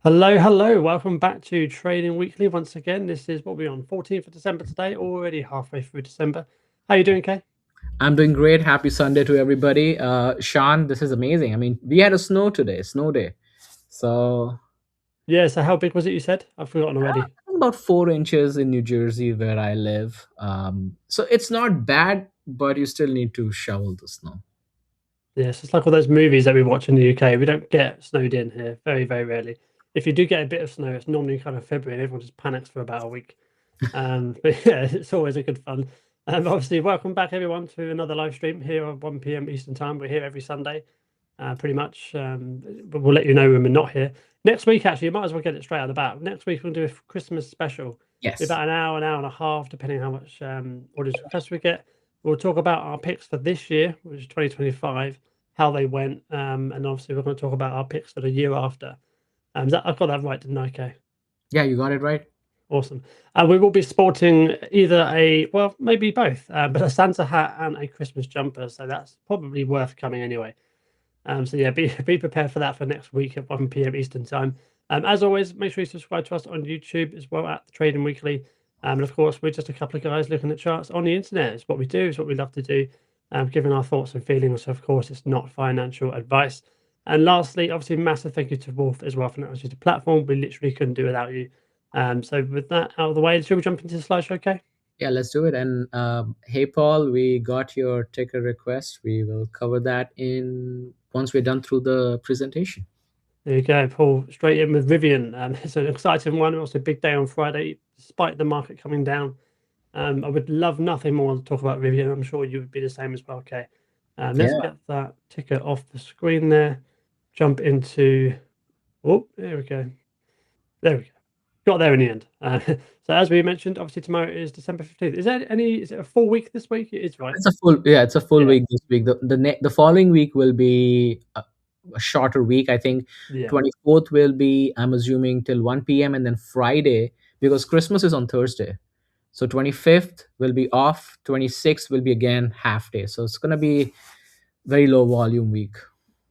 Hello. Welcome back to Trading Weekly. Once again, this is what we're on 14th of December today, already halfway through December. How you doing, Kay? I'm doing great. Happy Sunday to everybody. Sean, this is amazing. I mean, we had a snow today, snow day. So Yeah, so how big was it you said? I've forgotten already. about 4 inches in New Jersey where I live. So it's not bad, but you still need to shovel the snow. Yes, it's like all those movies that we watch in the UK. We don't get snowed in here, very rarely. If you do get a bit of snow, it's normally kind of February and everyone just panics for about a week. But yeah, it's always a good fun. Obviously, welcome back everyone to another live stream here at 1 p.m. Eastern Time. We're here every Sunday. Pretty much. But we'll let you know when we're not here. Next week, actually, you might as well get it straight out of the bat. Next week, we'll do a Christmas special. Be Yes. about an hour and a half, depending how much audience requests we get. We'll talk about our picks for this year, which is 2025, how they went, and obviously we're going to talk about our picks for the year after. I've got that right, didn't I, Kay? Yeah, you got it right. Awesome. We will be sporting well, maybe both, but a Santa hat and a Christmas jumper. So that's probably worth coming anyway. So yeah, be prepared for that for next week at 1 p.m. Eastern time. As always, make sure you subscribe to us on YouTube as well at the Trading Weekly. And of course, we're just a couple of guys looking at charts on the internet. It's what we do. It's what we love to do. Giving our thoughts and feelings. So of course, it's not financial advice. And lastly, obviously, massive thank you to Wolf as well for letting us use the platform. We literally couldn't do without you. So with that out of the way, should we jump into the slideshow? Okay. Yeah, let's do it. And hey, Paul, we got your ticker request. We will cover that in once we're done through the presentation. There you go, Paul. Straight in with Rivian. It's an exciting one. Also, a big day on Friday, despite the market coming down. I would love nothing more to talk about Rivian. I'm sure you would be the same as well. Okay. Let's Yeah. get that ticker off the screen there. Jump into. Oh, there we go. There we go. Got there in the end. So as we mentioned, obviously tomorrow is December 15th. Is there any? Is it a full week this week? It is, right? It's a full Yeah. week this week. The following week will be a shorter week. I think Yeah. 24th will be, I'm assuming, till 1 p.m. and then Friday, because Christmas is on Thursday. So 25th will be off, 26th will be again half day. So it's gonna be very low volume week.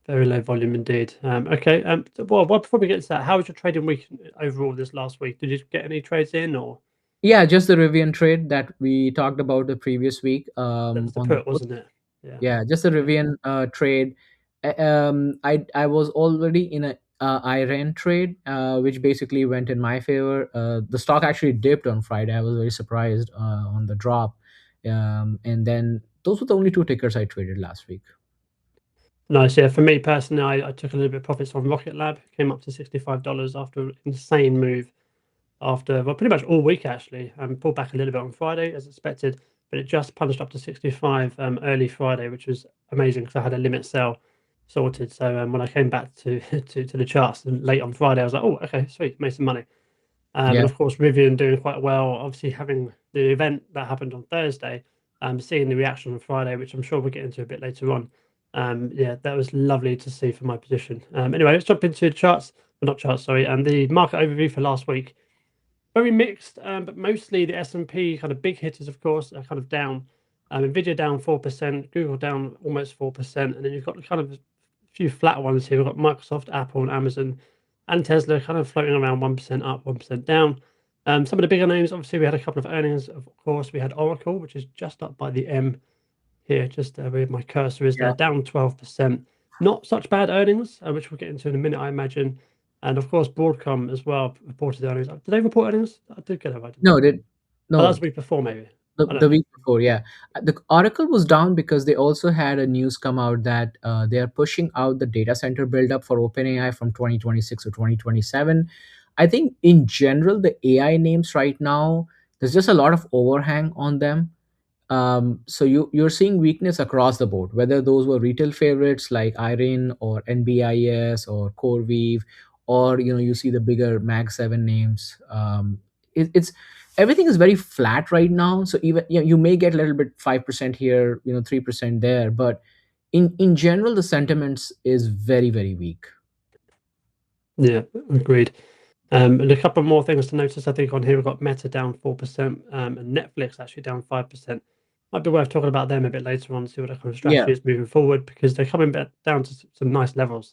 Very low volume indeed. Okay. Well, before we get to that, how was your trading week overall this last week? Did you get any trades in, or Yeah, just the Rivian trade that we talked about the previous week that was the on the put, boat. wasn't it? Yeah. Yeah, just a Okay. Rivian trade. I was already in a Iran trade, which basically went in my favor. The stock actually dipped on Friday. I was very surprised on the drop, and then those were the only two tickers I traded last week. Nice. Yeah. For me personally, I took a little bit of profits on Rocket Lab. Came up to $65 after an insane move after pretty much all week actually. Pulled back a little bit on Friday as expected, but it just punched up to 65 early Friday, which was amazing because I had a limit sell sorted. So when I came back to to the charts late on Friday, I was like, oh, okay, sweet, made some money. And Yeah, of course, Rivian doing quite well. Obviously, having the event that happened on Thursday, seeing the reaction on Friday, which I'm sure we'll get into a bit later on. Yeah, that was lovely to see for my position. Anyway, let's jump into the charts. Well, not charts, sorry. And the market overview for last week, very mixed, but mostly the S&P kind of big hitters, of course, are kind of down. Nvidia down 4%, Google down almost 4%, and then you've got kind of a few flat ones here. We've got Microsoft, Apple, and Amazon, and Tesla kind of floating around 1% up, 1% down. Some of the bigger names, obviously, we had a couple of earnings. Of course, we had Oracle, which is just up by the M here, just where my cursor is yeah. there, down 12%. Not such bad earnings, which we'll get into in a minute, I imagine. And of course, Broadcom as well reported earnings. Did they report earnings? I did get it right, didn't I? No, did Oh, that was no the week before, maybe. I don't the know. week before, yeah. The Oracle was down because they also had a news come out that they are pushing out the data center buildup for OpenAI from 2026 to 2027. I think in general, the AI names right now, there's just a lot of overhang on them. So you're seeing weakness across the board, whether those were retail favorites like Irene or NBIS or CoreWeave, or you see the bigger Mag 7 names. It's everything is very flat right now. So even you may get a little bit 5% here, 3% there, but in general the sentiments is very weak. Yeah, agreed. And a couple more things to notice, I think, on here. We've got Meta down 4%, and Netflix actually down 5%. Might be worth talking about them a bit later on, see what their kind of Yeah. strategy is moving forward, because they're coming back down to some nice levels,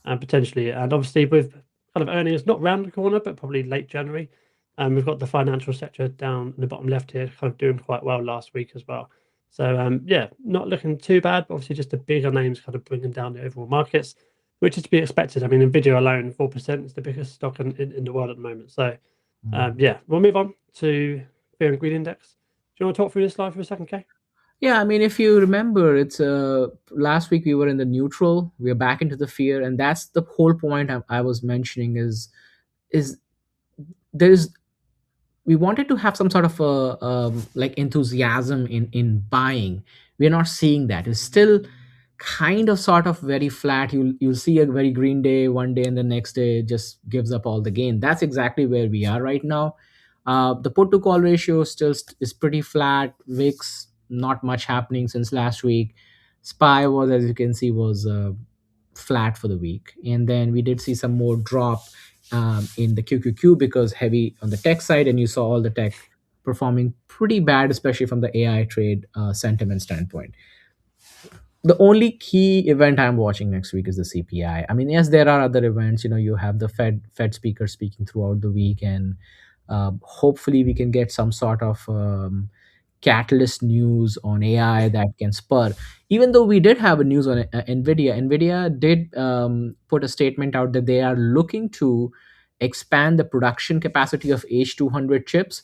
potentially. And obviously, with kind of earnings not round the corner, but probably late January. We've got the financial sector down in the bottom left here, kind of doing quite well last week as well. So yeah, not looking too bad, but obviously just the bigger names kind of bringing down the overall markets, which is to be expected. I mean, Nvidia alone, 4% is the biggest stock in the world at the moment. So yeah, we'll move on to Fear and Greed Index. Do you want to talk through this slide for a second, Kay? Yeah, I mean, if you remember, it's last week we were in the neutral. We are back into the fear, and that's the whole point I was mentioning. Is there's we wanted to have some sort of a like enthusiasm in buying. We're not seeing that. It's still kind of sort of very flat. You'll see a very green day one day, and the next day it just gives up all the gain. That's exactly where we are right now. The put to call ratio is pretty flat. VIX, not much happening since last week. SPY was, as you can see, was flat for the week, and then we did see some more drop in the QQQ because heavy on the tech side, and you saw all the tech performing pretty bad, especially from the AI trade sentiment standpoint. The only key event I'm watching next week is the CPI. I mean, yes, there are other events. You have the Fed speaker speaking throughout the week, and hopefully we can get some sort of catalyst news on AI that can spur. Even though we did have a news on Nvidia did put a statement out that they are looking to expand the production capacity of H200 chips.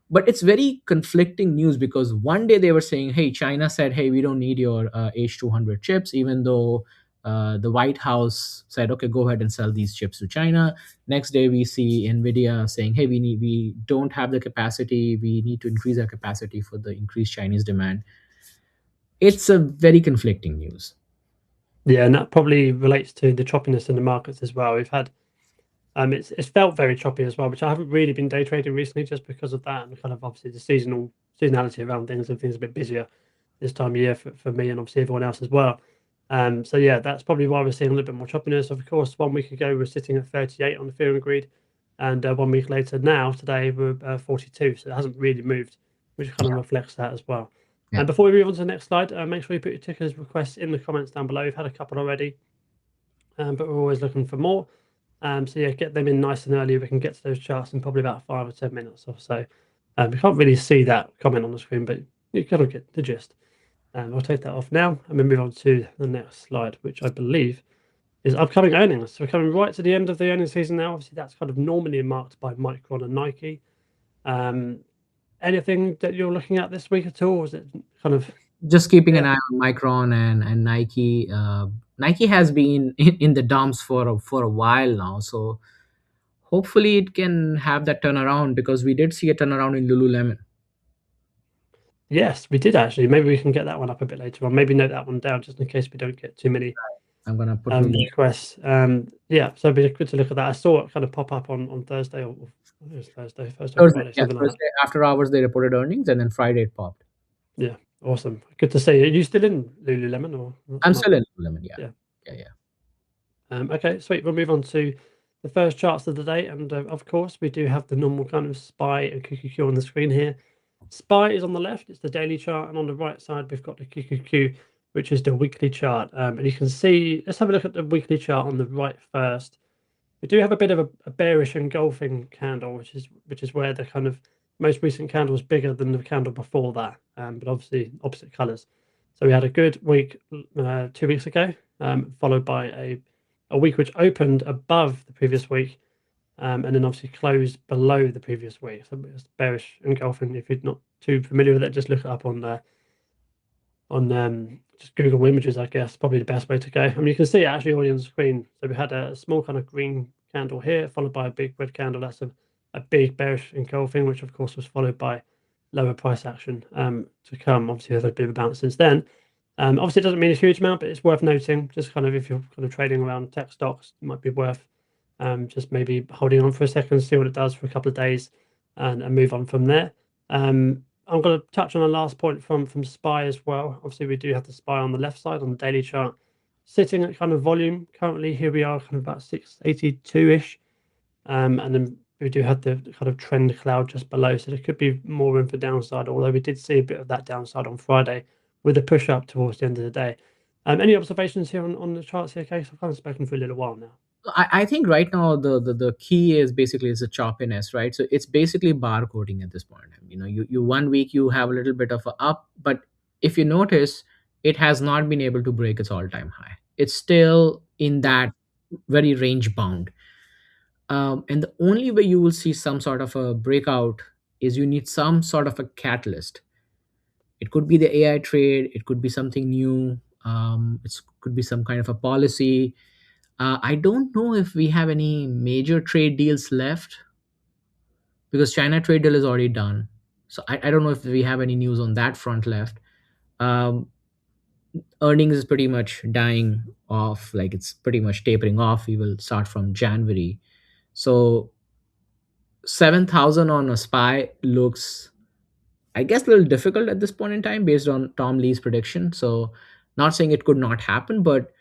But it's very conflicting news because one day they were saying, hey, China said, hey, we don't need your H200 chips, even though the White House said, okay, go ahead and sell these chips to China. Next day we see Nvidia saying, hey, we don't have the capacity, we need to increase our capacity for the increased Chinese demand. It's a very conflicting news. Yeah, and that probably relates to the choppiness in the markets as well. We've had it's felt very choppy as well, which I haven't really been day trading recently just because of that and kind of obviously the seasonality around things and things a bit busier this time of year for me and obviously everyone else as well. So yeah, that's probably why we're seeing a little bit more choppiness. Of course, 1 week ago we were sitting at 38 on the Fear and Greed, and 1 week later now today we're 42, so it hasn't really moved, which kind of reflects that as well. Yeah. And before we move on to the next slide, make sure you put your tickers requests in the comments down below. We've had a couple already, but we're always looking for more. So yeah, get them in nice and early. We can get to those charts in probably about 5 or 10 minutes or so. We can't really see that comment on the screen, but you kind of get the gist. I'll take that off now and we'll move on to the next slide, which I believe is upcoming earnings. So we're coming right to the end of the earnings season now. Obviously, that's kind of normally marked by Micron and Nike. Anything that you're looking at this week at all? Or is it kind of just keeping an eye on Micron and Nike? Nike has been in the dumps for a while now, so hopefully it can have that turnaround because we did see a turnaround in Lululemon. Yes, we did actually. Maybe we can get that one up a bit later on. Maybe note that one down just in case we don't get too many I'm gonna put requests. Yeah, so it'd be good to look at that. I saw it kind of pop up on Thursday or it was Thursday, Thursday, Friday, something like that. Thursday after hours they reported earnings, and then Friday it popped. Yeah, awesome. Good to see. Are you still in Lululemon or I'm still in Lululemon. Yeah. Yeah. Okay, sweet. We'll move on to the first charts of the day, and of course we do have the normal kind of SPY and QQQ on the screen here. SPY is on the left, it's the daily chart, and on the right side we've got the QQQ, which is the weekly chart. And you can see, let's have a look at the weekly chart on the right first. We do have a bit of a bearish engulfing candle, which is where the kind of most recent candle is bigger than the candle before that, but obviously opposite colors. So we had a good week 2 weeks ago, followed by a week which opened above the previous week, and then obviously closed below the previous week. So it's bearish engulfing. If you're not too familiar with it, just look it up on just Google Images, I guess, probably the best way to go. I mean, you can see it actually already on the screen. So we had a small kind of green candle here, followed by a big red candle. That's a big bearish engulfing, which of course was followed by lower price action to come. Obviously, there's a bit of a bounce since then. Obviously, it doesn't mean a huge amount, but it's worth noting. Just kind of if you're kind of trading around tech stocks, it might be worth just maybe holding on for a second, see what it does for a couple of days, and move on from there. I'm going to touch on the last point from SPY as well. Obviously, we do have the SPY on the left side on the daily chart, sitting at kind of volume. Currently, here we are kind of about 682-ish. And then we do have the kind of trend cloud just below. So there could be more room for downside, although we did see a bit of that downside on Friday with a push up towards the end of the day. Any observations here on the charts here, Kaye? I've kind of spoken for a little while now. I think right now the key is basically is the choppiness, right? So it's basically bar coding at this point. You know, you 1 week you have a little bit of a up, but if you notice, it has not been able to break its all-time high. It's still in Yeah. that very range bound. And the only way you will see some sort of a breakout is you need some sort of a catalyst. It could be the AI trade, it could be something new, it could be some kind of a policy. I don't know if we have any major trade deals left because China trade deal is already done. So I don't know if we have any news on that front left. Um, Earnings is pretty much dying off, like it's pretty much tapering off. We will start from January. So 7,000 on a SPY looks, I guess, a little difficult at this point in time based on Tom Lee's prediction. So not saying it could not happen, but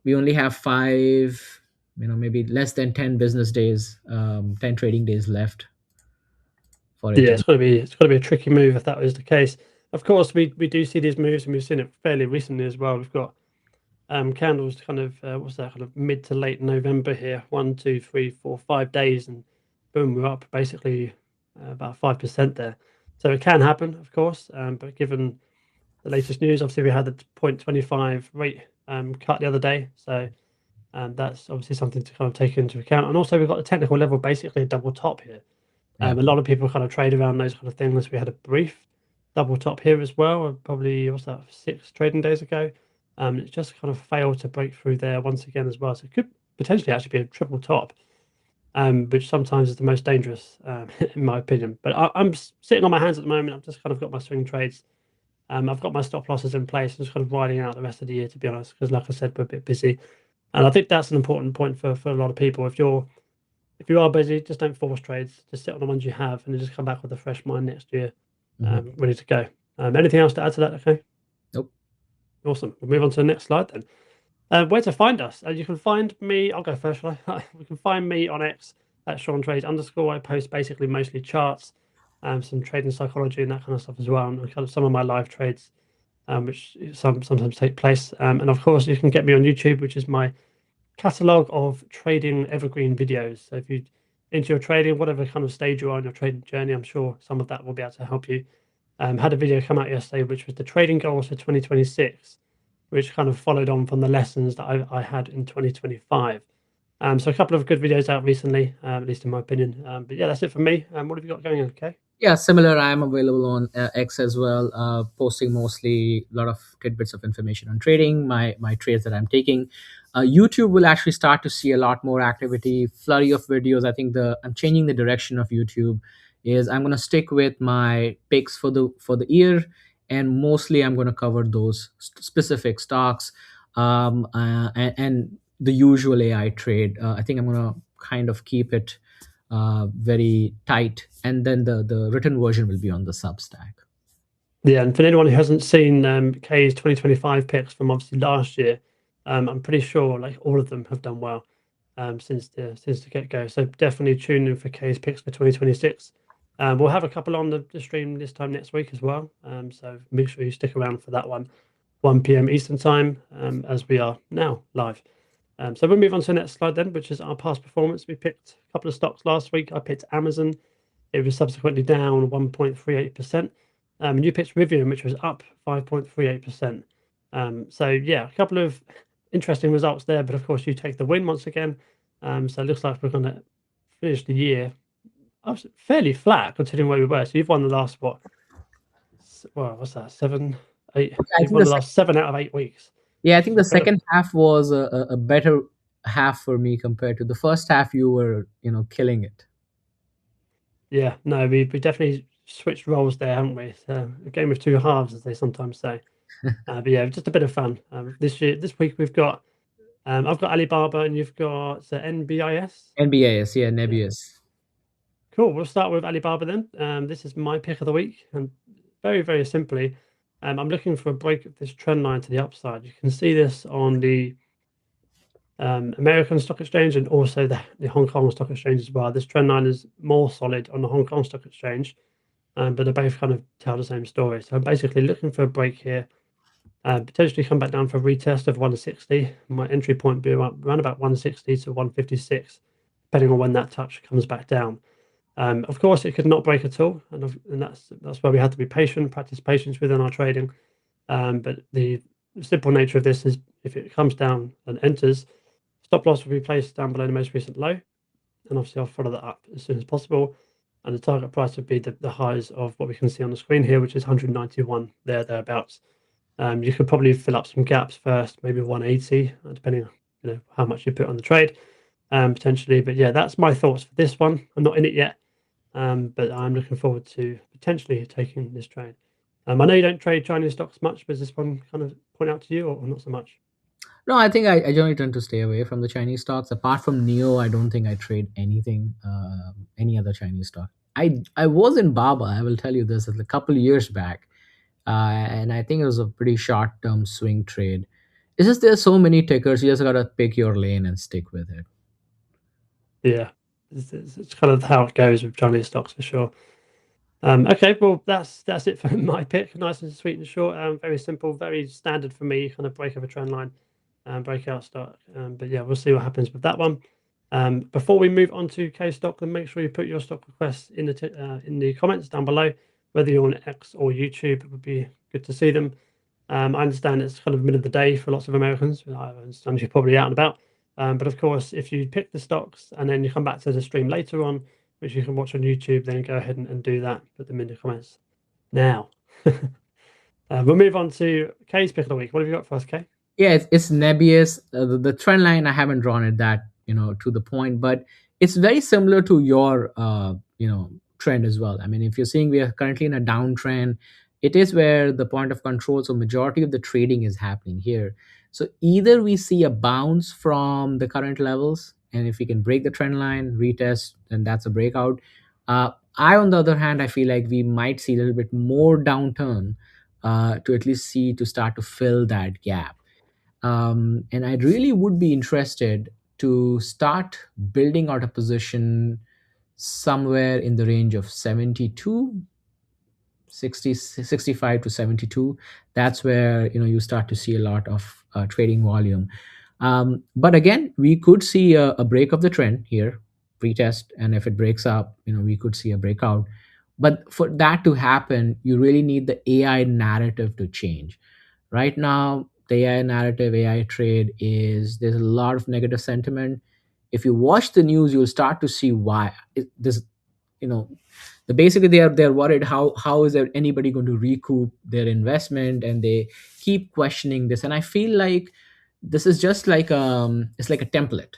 we only have five, maybe less than 10 business days, 10 trading days left for it Yeah, to it's be. got to be a tricky move if that was the case. Of course, we do see these moves, and we've seen it fairly recently as well. We've got candles kind of what's that, kind of mid to late November here, 1, 2, 3, 4, 5 days, and boom, we're up basically about 5% there. So it can happen, of course, but given the latest news, obviously we had the 0.25 rate cut the other day, so that's obviously something to kind of take into account. And also we've got the technical level basically a double top here. Yeah. A lot of people kind of trade around those kind of things. We had a brief double top here as well, probably what's that, 6 trading days ago. It just kind of failed to break through there once again as well. So it could potentially actually be a triple top, which sometimes is the most dangerous, in my opinion. But I'm sitting on my hands at the moment. I've just kind of got my swing trades. I've got my stop losses in place. I'm just kind of riding out the rest of the year, to be honest, because like I said, we're a bit busy. And I think that's an important point for a lot of people. If you are busy, just don't force trades. Just sit on the ones you have, and then just come back with a fresh mind next year, Mhm. ready to go. Anything else to add to that? Okay, Nope. awesome. We'll move on to the next slide then. Where to find us? You can find me. I'll go first, shall I? You can find me on X at Sean Trades _ I post basically mostly charts, some trading psychology and that kind of stuff as well, and kind of some of my live trades, which sometimes take place. And of course, you can get me on YouTube, which is my catalog of trading evergreen videos. So if you into your trading, whatever kind of stage you are on your trading journey, I'm sure some of that will be able to help you. Had a video come out yesterday, which was the trading goals for 2026, which kind of followed on from the lessons that I had in 2025. So a couple of good videos out recently, at least in my opinion. But yeah, that's it for me. What have you got going on? Okay. Yeah, similar. I am available on X as well, posting mostly a lot of tidbits of information on trading, my trades that I'm taking. YouTube will actually start to see a lot more activity, flurry of videos. I think the I'm changing the direction of YouTube. Is I'm gonna stick with my picks for the year, and mostly I'm gonna cover those specific stocks, and the usual AI trade. I think I'm gonna kind of keep it very tight, and then the written version will be on the Substack. Yeah, and for anyone who hasn't seen Kaye's 2025 picks from obviously last year, I'm pretty sure like all of them have done well since the get go. So definitely tune in for Kaye's picks for 2026. We'll have a couple on the stream this time next week as well. So make sure you stick around for that one, 1 p.m. Eastern time, as we are now live. So we'll move on to the next slide then, which is our past performance. We picked a couple of stocks last week. I picked Amazon. It was subsequently down 1.38%. And you picked RIVN, which was up 5.38%. So yeah, a couple of interesting results there, but of course you take the win once again. So it looks like we're going to finish the year fairly flat considering where we were. So you've won the last well, what's that? 7, 8. I You've think won the the last 7 out of 8 weeks, Yeah, I which think is the incredible. second half was a better half for me compared to the first half. You were, killing it. Yeah, no, we definitely switched roles there, haven't we? So a game of two halves, as they sometimes say. But yeah, just a bit of fun. This week we've got I've got Alibaba and you've got NBIS. NBIS, yeah, Yeah, Nebius. cool. We'll start with Alibaba then. This is my pick of the week, and very simply, I'm looking for a break of this trend line to the upside. You can see this on the American Stock Exchange and also the Hong Kong Stock Exchange as well. This trend line is more solid on the Hong Kong Stock Exchange, but they both kind of tell the same story. So I'm basically looking for a break here. Potentially come back down for a retest of 160. My entry point would be around about 160 to 156, depending on when that touch comes back down. Of course, it could not break at all, and that's why we have to be patient, practice patience within our trading. But the simple nature of this is if it comes down and enters, stop loss will be placed down below the most recent low, and obviously I'll follow that up as soon as possible. And the target price would be the highs of what we can see on the screen here, which is 191 thereabouts. You could probably fill up some gaps first, maybe 180, depending on how much you put on the trade, potentially. But yeah, that's my thoughts for this one. I'm not in it yet, but I'm looking forward to potentially taking this trade. I know you don't trade Chinese stocks much, but does this one kind of point out to you, or not so much? No, I think I generally tend to stay away from the Chinese stocks. Apart from Neo, I don't think I trade anything, any other Chinese stock. I was in Baba. I will tell you this a couple of years back, and I think it was a pretty short term swing trade. It's just there's so many tickers. You just gotta pick your lane and stick with it. Yeah, it's kind of how it goes with Chinese stocks for sure. Okay, well that's it for my pick. Nice and sweet and short. Very simple, very standard for me. Kind of break of a trend line, breakout stock. But yeah, we'll see what happens with that one. Before we move on to K stock, then make sure you put your stock requests in the comments down below, whether you're on X or YouTube. It would be good to see them. I understand it's kind of middle of the day for lots of Americans. I understand you're probably out and about. But of course, if you pick the stocks and then you come back to the stream later on, which you can watch on YouTube, then go ahead and do that. Put them in the comments now. We'll move on to Kay's pick of the week. What have you got for us, Kay? Yeah, it's nebulous. The trend line I haven't drawn it that to the point, but it's very similar to your trend as well. I mean, if you're seeing we are currently in a downtrend, it is where the point of control, so majority of the trading is happening here. So either we see a bounce from the current levels, and if we can break the trend line, retest, then that's a breakout. I, on the other hand, I feel like we might see a little bit more downturn to at least see to start to fill that gap. And I really would be interested to start building out a position somewhere in the range of 72, 60, 65 to 72. That's where you start to see a lot of trading volume. But again, we could see a break of the trend here, retest, and if it breaks up, we could see a breakout. But for that to happen, you really need the AI narrative to change. Right now, the AI narrative, AI trade there's a lot of negative sentiment. If you watch the news, you'll start to see why this, you know, basically they're worried how is there anybody going to recoup their investment, and they keep questioning this. And I feel like this is just like it's like a template.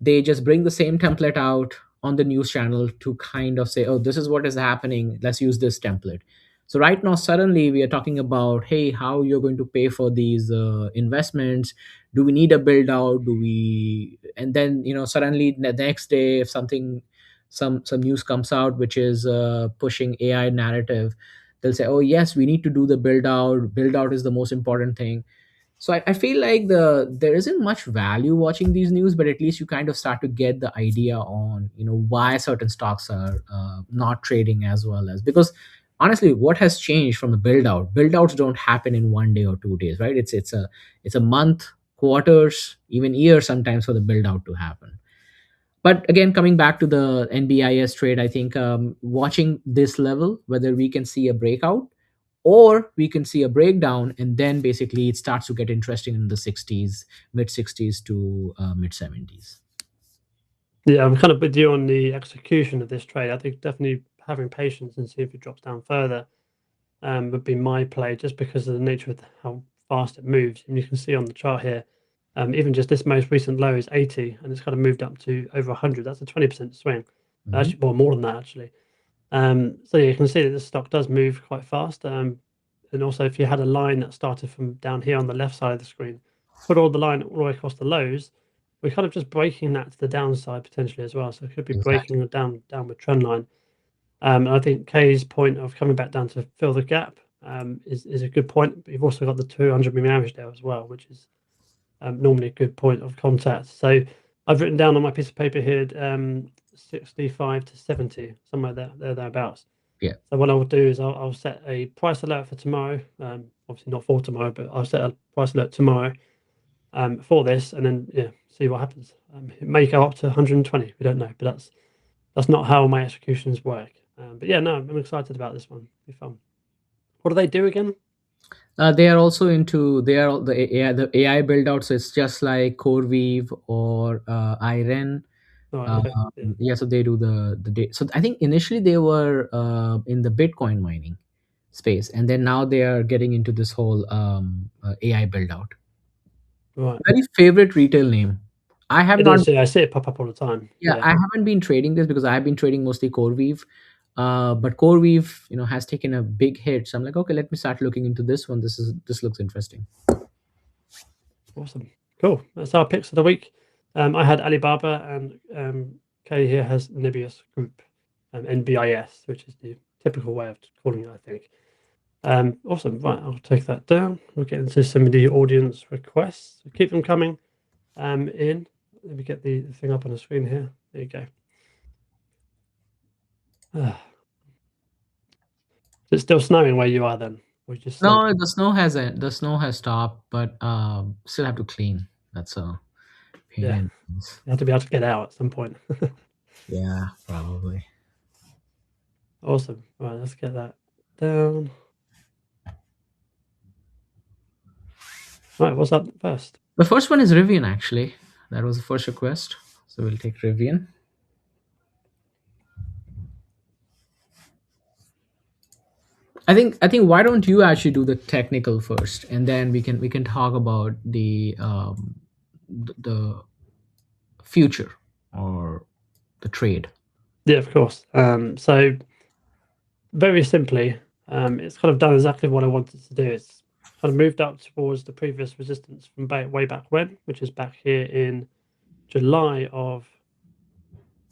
They just bring the same template out on the news channel to kind of say, oh, this is what is happening, let's use this template. So right now suddenly we are talking about, hey, how you're going to pay for these investments. Do we need a build out? Do we? And then suddenly the next day, if some news comes out which is pushing AI narrative, they'll say, oh yes, we need to do the build out is the most important thing. So I feel like there isn't much value watching these news, but at least you kind of start to get the idea on why certain stocks are not trading as well as, because honestly, what has changed from the build out? Build outs don't happen in 1 day or 2 days, right? It's a month, quarters, even years sometimes for the build out to happen. But again, coming back to the NBIS trade, I think watching this level, whether we can see a breakout or we can see a breakdown, and then basically it starts to get interesting in the 60s, mid 60s to mid 70s. Yeah, I'm kind of with you on the execution of this trade. I think definitely having patience and see if it drops down further would be my play, just because of the nature of how fast it moves. And you can see on the chart here, even just this most recent low is 80, and it's kind of moved up to over 100. That's a 20% swing. Actually, well, more than that actually. So yeah, you can see that this stock does move quite fast. And also, if you had a line that started from down here on the left side of the screen, put all the line all the way across the lows, we're kind of just breaking that to the downside potentially as well. So it could be Exactly. breaking a downward trend line. And I think Kay's point of coming back down to fill the gap is a good point. But you've also got the 200 moving average there as well, which is normally a good point of contact. So I've written down on my piece of paper here 65 to 70, somewhere thereabouts. Yeah. So what I will do is I'll set a price alert for tomorrow, obviously not for tomorrow, but I'll set a price alert tomorrow for this, and then see what happens. It may go up to 120. We don't know, but that's not how my executions work. But yeah, no, I'm excited about this one. It'll be fun. What do they do again? They are also into the AI build out. So it's just like CoreWeave or IREN. All right, okay, yeah, Yeah, so they do the data. So I think initially they were in the Bitcoin mining space, and then now they are getting into this whole AI build out. right. Very favorite retail name. I have It not. is. Yeah, I see it pop up all the time. Yeah, Yeah, I haven't been trading this because I've been trading mostly CoreWeave. But CoreWeave, has taken a big hit. So I'm like, okay, let me start looking into this one. This looks interesting. awesome, cool. That's our picks of the week. I had Alibaba, and Kaye here has NBIS Group, NBIS, which is the typical way of calling it, I think. Awesome. Right, I'll take that down. We'll get into some of the audience requests. Keep them coming in. Let me get the thing up on the screen here. There you go. Is it still snowing where you are then? Or you just slowed? No, the snow has stopped, but still have to clean. That's a pain Yeah, in the ass. you have to be able to get out at some point. Yeah, probably. Awesome. Right, let's get that down. Right, what's up first? The first one is Rivian, actually. That was the first request. So we'll take Rivian. I think why don't you actually do the technical first, and then we can talk about the future or the trade. Yeah, of course. So very simply, it's kind of done exactly what I wanted to do. It's kind of moved up towards the previous resistance from way back when, which is back here in July of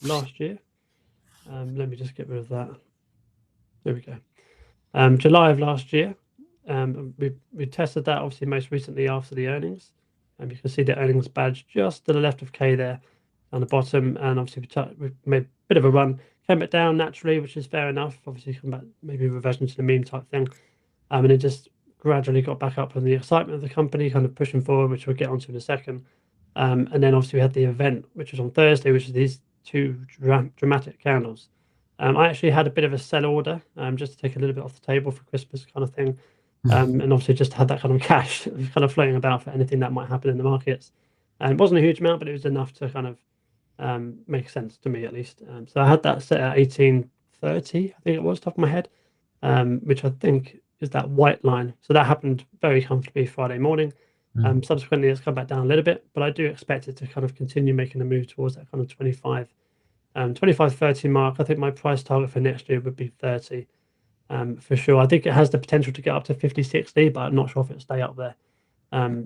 last year. Let me just get rid of that. There we go. July of last year. We tested that obviously most recently after the earnings. You can see the earnings badge just to the left of K there on the bottom, and obviously we made a bit of a run, came back down naturally, which is fair enough. Obviously, come back maybe reversion to the mean type thing, and it just gradually got back up, and the excitement of the company kind of pushing forward, which we'll get onto in a second. And then obviously we had the event, which was on Thursday, which is these two dramatic candles. I actually had a bit of a sell order, just to take a little bit off the table for Christmas kind of thing. And obviously just had that kind of cash kind of floating about for anything that might happen in the markets. And it wasn't a huge amount, but it was enough to kind of make sense to me at least. So I had that set at 1830, I think it was, top of my head, which I think is that white line. So that happened very comfortably Friday morning. Subsequently, it's come back down a little bit, but I do expect it to kind of continue making a move towards that kind of 25-30 mark. I think my price target for next year would be 30 for sure. I think it has the potential to get up to 50-60, but I'm not sure if it'll stay up there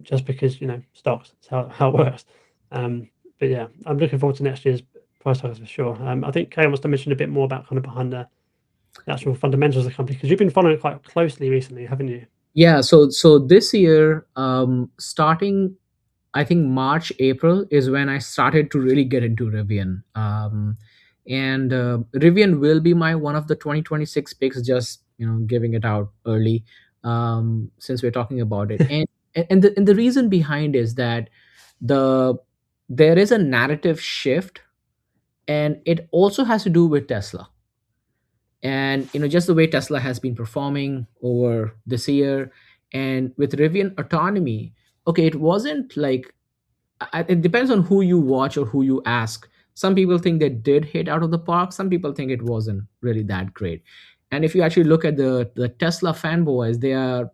just because, stocks, that's how it works. But yeah, I'm looking forward to next year's price targets for sure. I think Kaye wants to mention a bit more about kind of behind the actual fundamentals of the company, because you've been following it quite closely recently, haven't you? Yeah, so this year, starting I think March, April is when I started to really get into Rivian. And Rivian will be my one of the 2026 picks, just giving it out early, since we're talking about it. And the reason behind is that the there is a narrative shift, and it also has to do with Tesla. And just the way Tesla has been performing over this year, and with Rivian autonomy. Okay, it wasn't like, it depends on who you watch or who you ask. Some people think they did hit out of the park. Some people think it wasn't really that great. And if you actually look at the Tesla fanboys, they are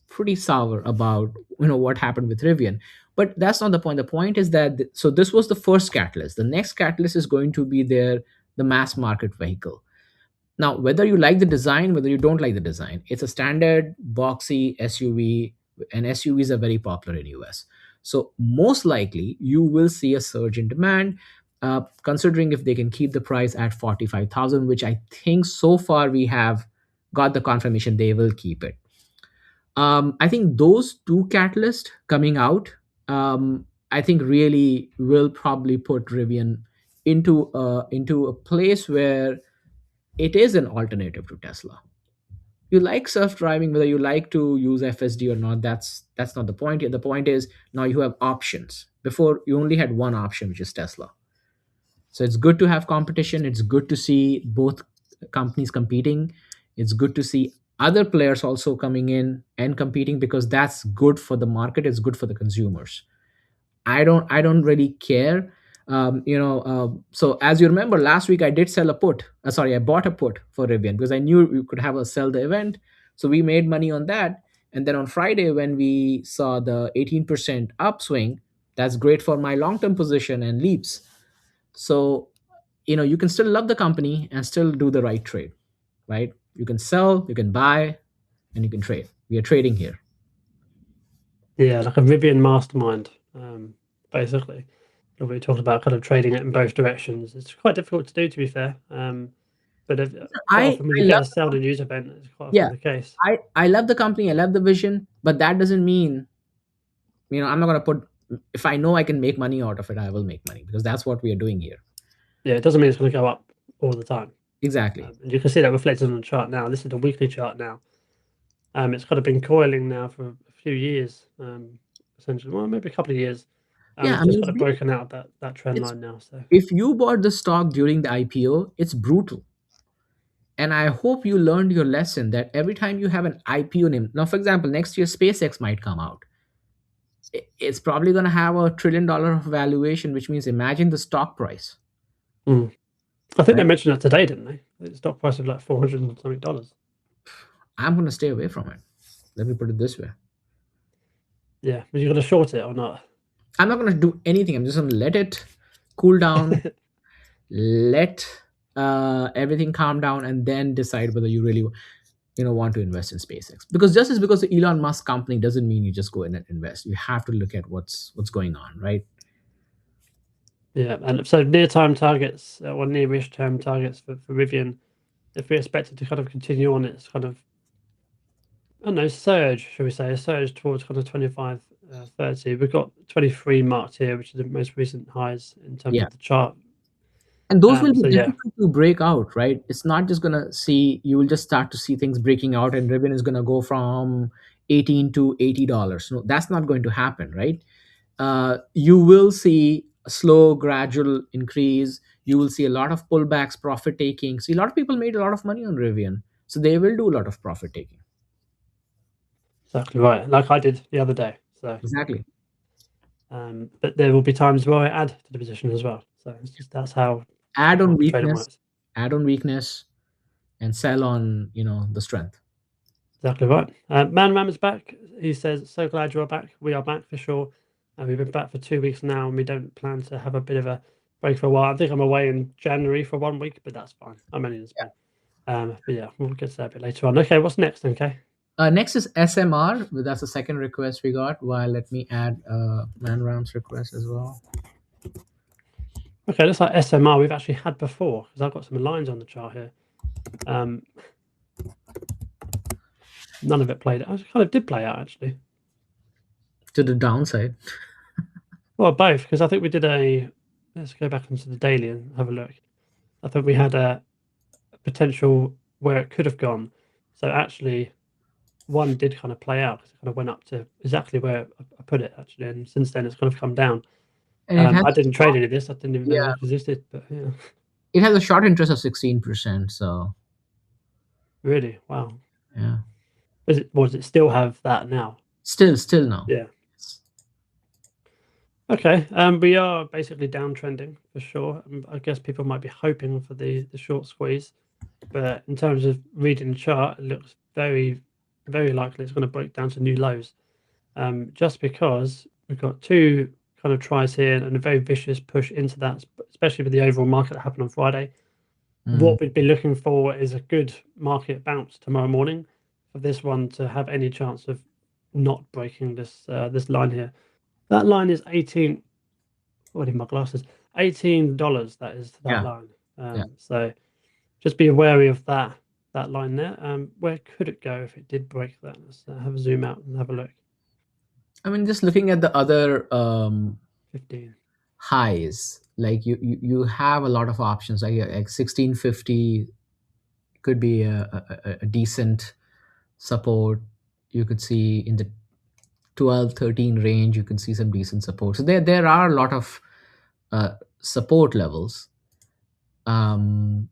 pretty sour about what happened with Rivian. But that's not the point. The point is that so this was the first catalyst. The next catalyst is going to be the mass market vehicle. Now, whether you like the design, whether you don't like the design, it's a standard boxy SUV, and SUVs are very popular in US. So most likely you will see a surge in demand, considering if they can keep the price at 45,000, which I think so far we have got the confirmation they will keep it. I think those two catalysts coming out, I think really will probably put Rivian into a place where it is an alternative to Tesla. you like self-driving, whether you like to use FSD or not, that's not the point here. The point is now you have options. Before you only had one option, which is Tesla. So it's good to have competition. It's good to see both companies competing. It's good to see other players also coming in and competing, because that's good for the market. It's good for the consumers. I don't really care. So as you remember, last week I did sell a put. Sorry, I bought a put for Rivian because I knew you could have a sell the event. So we made money on that. And then on Friday, when we saw the 18% upswing, that's great for my long-term position and leaps. So you can still love the company and still do the right trade, right? You can sell, you can buy, and you can trade. We are trading here. Yeah, like a Rivian mastermind, basically. We talked about kind of trading it in both directions. It's quite difficult to do, to be fair. But quite I often when I you get love a sell and use event, it's quite often Yeah, the case. I love the company, I love the vision, but that doesn't mean, I'm not gonna put, if I know I can make money out of it, I will make money, because that's what we are doing here. Yeah, it doesn't mean it's going to go up all the time. Exactly. And you can see that reflected on the chart now. This is the weekly chart now. It's kind of been coiling now for a few years, essentially. Well, maybe a couple of years. Yeah, It's I just mean, kind of broken out that trend it's line now. So if you bought the stock during the IPO, it's brutal. And I hope you learned your lesson that every time you have an IPO name, now, for example, next year SpaceX might come out. It's probably going to have $1 trillion valuation, which means imagine the stock price, mm. I think they right? mentioned that today, didn't they? The stock price of like $400 and something dollars. I'm going to stay away from it. Let me put it this way. Yeah, but you're going to short it or not? I'm not going to do anything. I'm just going to let it cool down, let everything calm down, and then decide whether you really want to invest in SpaceX. Because just as because the Elon Musk company doesn't mean you just go in and invest. You have to look at what's going on, right? Yeah, and so near-term targets or nearish term targets for Rivian, if we expect it to kind of continue on its kind of, I don't know, surge, should we say, a surge towards kind of 25, 30. We've got 23 marked here, which is the most recent highs in terms Yeah. of the chart. And those will be So yeah, difficult to break out, right? It's not just gonna see, you will just start to see things breaking out and Ribbon is gonna go from 18 to $80. No, that's not going to happen, right? You will see a slow, gradual increase. You will see a lot of pullbacks, profit taking. See, a lot of people made a lot of money on Rivian, so they will do a lot of profit taking. exactly right. Like I did the other day. So, Exactly. but there will be times where I add to the position as well. So it's just that's how Add stock on market trading weakness, works. add on weakness, and sell on the strength. Exactly right. Man Ram is back. He says, "So glad you are back. We are back for sure. We've been back for 2 weeks now, and we don't plan to have a bit of a break for a while. I think I'm away in January for 1 week, but that's fine. I'm only in Spain. But yeah, we'll get to that a bit later on. Okay, what's next? Okay. Next is SMR. That's the second request we got. Well, let me add Man request as well. Okay, looks like SMR we've actually had before because I've got some lines on the chart here. Um, None of it played. I kind of did play out actually. To the downside. Well, both because I think we did a. Let's go back into the daily and have a look. I think we had a potential where it could have gone. So actually, one did kind of play out because it kind of went up to exactly where I put it actually, and since then it's kind of come down. And it has I didn't trade any of this. I didn't even know yeah, it existed. But yeah, it has a short interest of 16%. So really, wow. yeah, Does it still have that now? still no. Yeah. Okay. We are basically downtrending for sure. I guess people might be hoping for the short squeeze, but in terms of reading the chart, it looks very, very likely it's going to break down to new lows. Just because we've got two kind of tries here and a very vicious push into that, especially with the overall market that happened on Friday. Mm. What we'd be looking for is a good market bounce tomorrow morning for this one to have any chance of not breaking this line here. That line is 18. What in my glasses? $18. That is that Yeah, line. yeah. So just be wary of that line there. Where could it go if it did break that? Let's have a zoom out and have a look. I mean, just looking at the other 15. highs, like you have a lot of options. Like 1650 could be a decent. support. You could see in the 12, 13 range, you can see some decent support. So there are a lot of support levels. But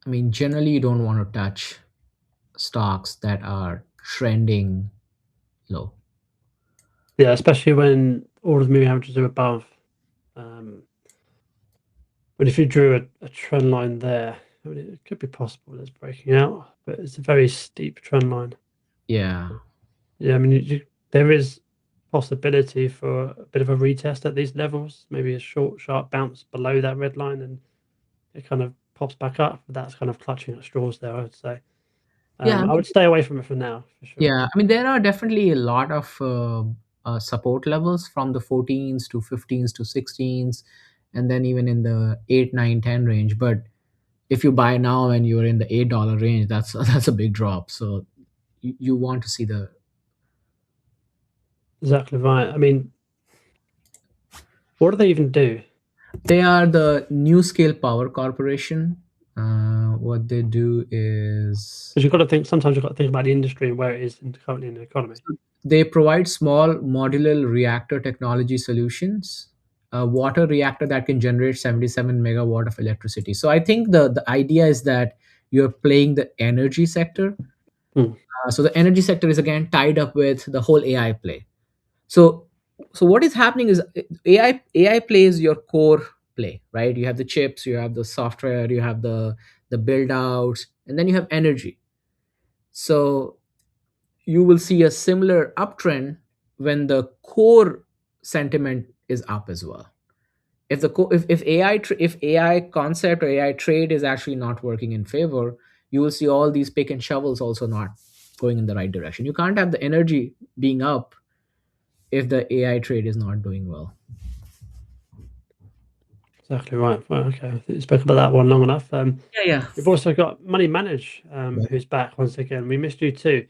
I mean, generally, you don't want to touch stocks that are trending low. Yeah, especially when all of the moving averages are above. But if you drew a trend line there, I mean, it could be possible it's breaking out, but it's a very steep trend line. Yeah. Yeah, I mean, there is possibility for a bit of a retest at these levels, maybe a short, sharp bounce below that red line, and it kind of pops back up. But that's kind of clutching at straws there, I would say. Yeah. I I mean, would stay away from it for now, for sure. yeah. I mean, there are definitely a lot of support levels from the 14s to 15s to 16s, and then even in the 8, 9, 10 range. But if you buy now and you're in the $8 range, that's that's a big drop. So you want to see the. Exactly right. I mean, what do they even do? They are the New Scale Power Corporation. What they do is Because you've got to think. Sometimes you've got to think about the industry and where it is currently in the economy. they provide small modular reactor technology solutions, a water reactor that can generate 77 megawatt of electricity. So I think the idea is that you're playing the energy sector. Hmm. So the energy sector is again tied up with the whole AI play. So so what is happening is AI plays your core play, right? You have the chips, you have the software, you have the build outs, and then you have energy. So you will see a similar uptrend when the core sentiment is up as well. If if if AI concept or AI trade is actually not working in favor, you will see all these pick and shovels also not going in the right direction. You can't have the energy being up if the AI trade is not doing well. Exactly right. Well, okay. I think you spoke about that one long enough. Yeah, We've also got Money Manage, yeah. who's back once again. We missed you too.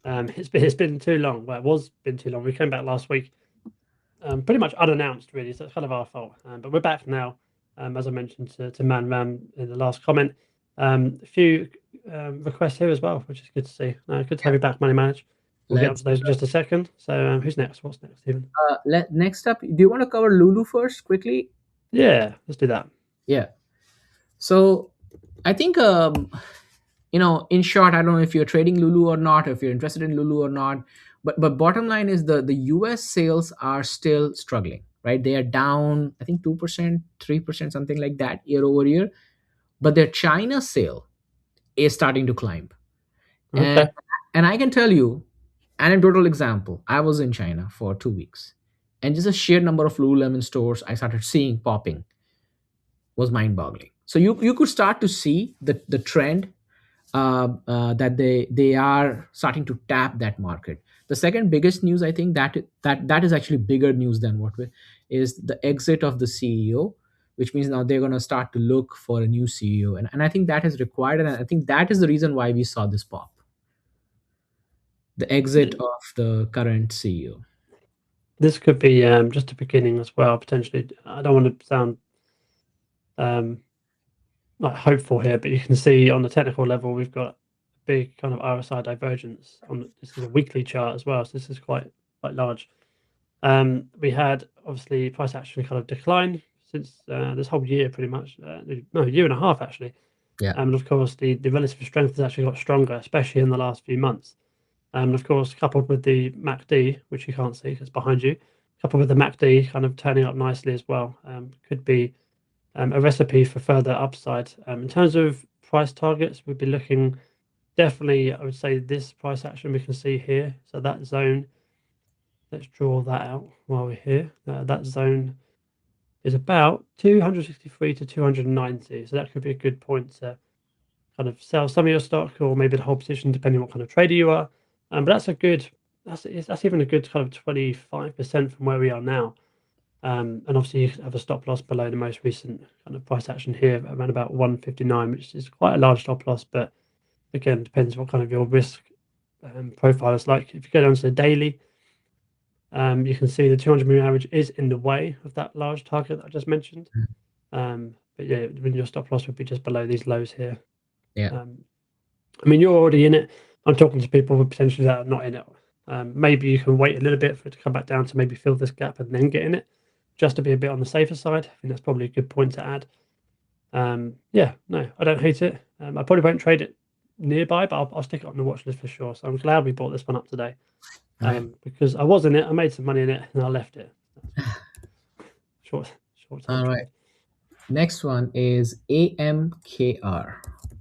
It's been too long. Well, it was been too long. We came back last week, pretty much unannounced, really. So it's kind of our fault. But we're back now, as I mentioned to Man Ram in the last comment. A few requests here as well, which is good to see. Good to have you back, Money Manage. We'll get Let's onto those in just a second. So who's next? What's next, Stephen? next up. Do you want to cover Lulu first quickly? Yeah, let's do that. Yeah. So I think in short, I don't know if you're trading Lulu or not, if you're interested in Lulu or not, but bottom line is the US sales are still struggling, right? They are down, I think 2%, 3%, something like that year over year, but their China sale is starting to climb. And Okay. and I can tell you, anecdotal example, I was in China for 2 weeks, and just a sheer number of Lululemon stores I started seeing popping was mind-boggling. So you could start to see the trend that they are starting to tap that market. The second biggest news, I think that is actually bigger news than is the exit of the CEO, which means now they're going to start to look for a new CEO, and I think that is required, and I think that is the reason why we saw this pop, the exit of the current CEO. This could be just a beginning as well, potentially. I don't want to sound like hopeful here, but you can see on the technical level, we've got a big kind of RSI divergence. This is a weekly chart as well, so this is quite large. We had obviously price action kind of decline since this whole year, pretty much. No, a year and a half actually. Yeah. And of course, the relative strength has actually got stronger, especially in the last few months. And of course, coupled with the MACD, which you can't see because it's behind you, coupled with the MACD kind of turning up nicely as well, could be a recipe for further upside. In terms of price targets, we'd be looking definitely, I would say, this price action we can see here. So that zone, let's draw that out while we're here. That zone is about 263 to 290. So that could be a good point to kind of sell some of your stock or maybe the whole position, depending on what kind of trader you are. But that's a good, that's even a good kind of 25% from where we are now. And obviously you have a stop loss below the most recent kind of price action here around about 159, which is quite a large stop loss. But again, depends what kind of your risk profile is like. If you go down to the daily, you can see the 200 moving average is in the way of that large target that I just mentioned. But yeah, when your stop loss would be just below these lows here. Yeah. I mean, you're already in it. I'm talking to people potentially that are not in it. Maybe you can wait a little bit for it to come back down to maybe fill this gap and then get in it, just to be a bit on the safer side. I think that's probably a good point to add. Yeah, no, I don't hate it. I probably won't trade it nearby, but I'll stick it on the watch list for sure. So I'm glad we bought this one up today, Right. because I was in it, I made some money in it, and I left it. Short term All right. trade. Next one is AMKR.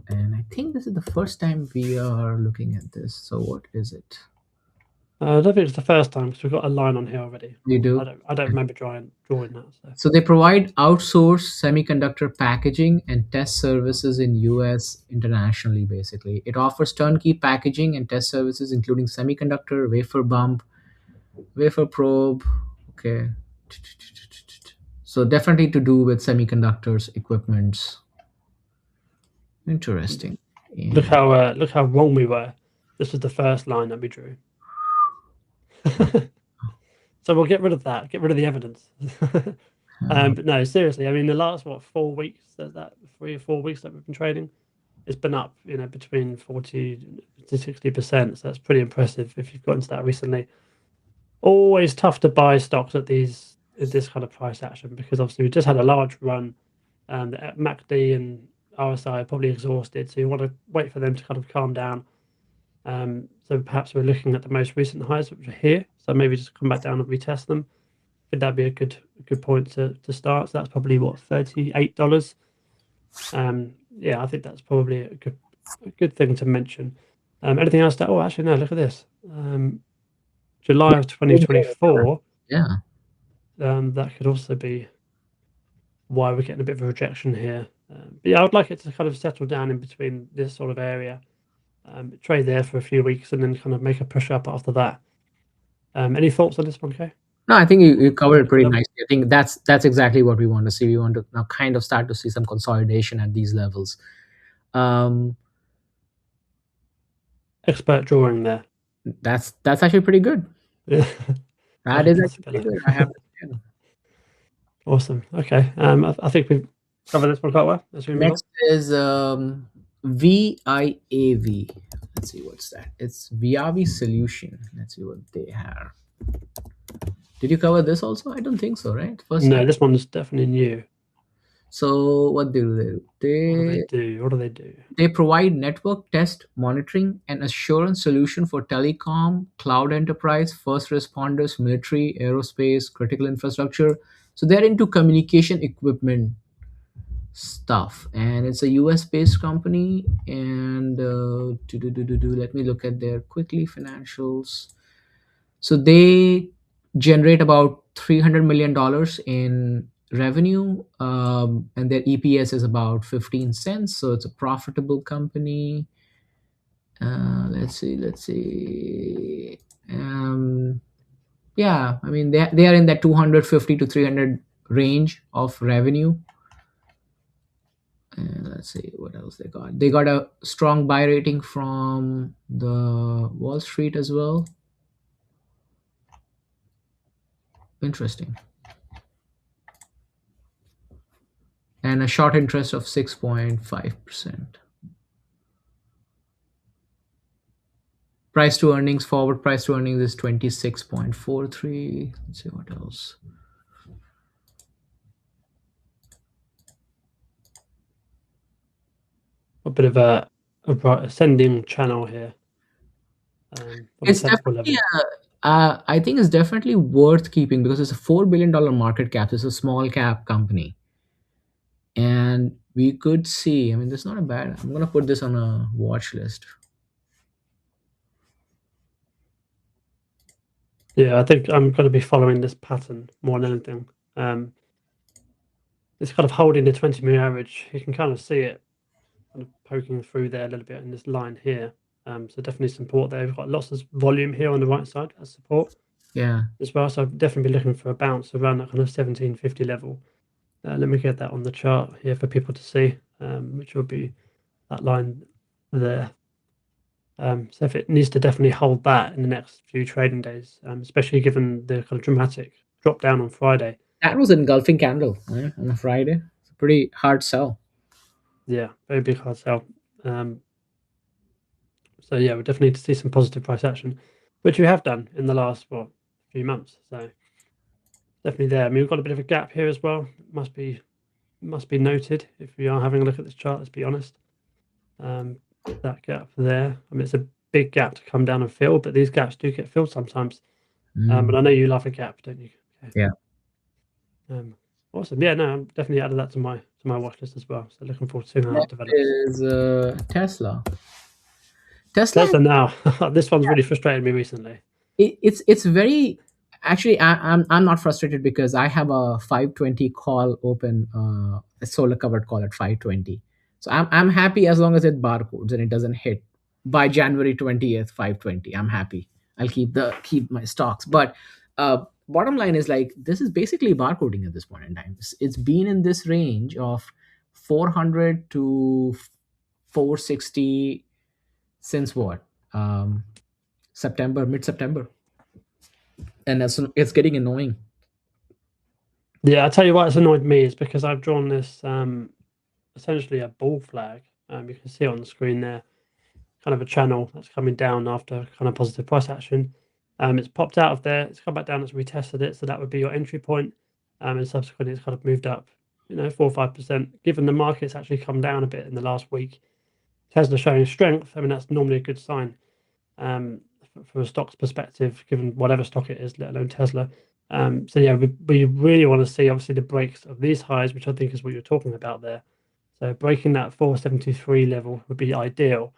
And I think this is the first time we are looking at this. So what is it? I don't think it's the first time because we've got a line on here already. You do? I don't remember drawing that. So they provide outsourced semiconductor packaging and test services in US internationally basically. It offers turnkey packaging and test services including semiconductor, wafer bump, wafer probe. Okay. So definitely to do with semiconductors equipments. Interesting. Look how wrong we were. This was the first line that we drew. So we'll get rid of that. Get rid of the evidence. But no, seriously. I mean, the last 4 weeks, that 3 or 4 weeks that we've been trading, it's been up, between 40 to 60%. So that's pretty impressive if you've got into that recently. Always tough to buy stocks at this kind of price action because obviously we just had a large run, and MACD and RSI are probably exhausted. So you want to wait for them to kind of calm down. So perhaps we're looking at the most recent highs, which are here. So maybe just come back down and retest them. I think that'd be a good point to start. So that's probably $38. Yeah, I think that's probably a good thing to mention. Anything else that? Oh, actually, no. Look at this. July of 2024. Yeah. That could also be why we're getting a bit of a rejection here. But yeah, I would like it to kind of settle down in between this sort of area. Trade there for a few weeks and then kind of make a push up after that. Any thoughts on this one, Kaye? No, I think you covered it pretty nicely. I think that's exactly what we want to see. We want to now kind of start to see some consolidation at these levels. Expert drawing there. That's actually pretty good. Yeah. That is actually pretty good. I have to say. Awesome. Okay. I think we've covered this one quite well. Next is VIAV. Let's see what's that. It's VIAV solution. Let's see what they have. Did you cover this also? I don't think so, right? No, this one is definitely new. So what do they do? What do they do? They provide network test monitoring and assurance solution for telecom, cloud enterprise, first responders, military, aerospace, critical infrastructure. So they're into communication equipment stuff, and it's a US based company. And let me look at their quickly financials. So they generate about $300 million in revenue, and their EPS is about 15 cents. So it's a profitable company. Let's see. Yeah, I mean they are in that 250 to 300 range of revenue. And let's see what else they got. They got a strong buy rating from the Wall Street as well. Interesting. And a short interest of 6.5%. Price to earnings, forward price to earnings is 26.43. Let's see what else. A bit of a ascending channel here. It's definitely I think it's definitely worth keeping because it's a $4 billion market cap. It's a small cap company. And we could see, I mean, this is not a bad, I'm going to put this on a watch list. Yeah, I think I'm going to be following this pattern more than anything. It's kind of holding the 20-minute average. You can kind of see it kind of poking through there a little bit in this line here. So definitely support there. We've got lots of volume here on the right side as support. Yeah. As well. So I'd definitely be looking for a bounce around that kind of 1750 level. Let me get that on the chart here for people to see, which will be that line there. So if it needs to definitely hold that in the next few trading days, especially given the kind of dramatic drop down on Friday. That was an engulfing candle on a Friday. pretty hard sell. Yeah, very big hard sell. So yeah, we definitely need to see some positive price action, which we have done in the last few months. So definitely there. I mean, we've got a bit of a gap here as well. Must be noted if we are having a look at this chart. Let's be honest. That gap there. I mean, it's a big gap to come down and fill, but these gaps do get filled sometimes. But I know you love a gap, don't you? Okay. Yeah. Awesome. Yeah, no, I'm definitely added that to my watch list as well. So looking forward to seeing how that Next develops. is Tesla. Tesla now. This one's really frustrated me recently. It's very actually I'm not frustrated because I have a 520 call open, a solar covered call at 520. So I'm happy as long as it barcodes and it doesn't hit by January 20th 520. I'm happy. I'll keep my stocks. But bottom line is like this is basically barcoding at this point in time. It's been in this range of 400 to 460 since what? September, mid September, and it's getting annoying. Yeah, I'll tell you why it's annoyed me is because I've drawn this essentially a bull flag. You can see on the screen there, kind of a channel that's coming down after kind of positive price action. It's popped out of there, it's come back down, it's retested it, so that would be your entry point. And subsequently it's kind of moved up, 4 or 5%. Given the market's actually come down a bit in the last week, Tesla showing strength. I mean, that's normally a good sign from a stock's perspective, given whatever stock it is, let alone Tesla. So yeah, we really want to see obviously the breaks of these highs, which I think is what you're talking about there. So breaking that 473 level would be ideal.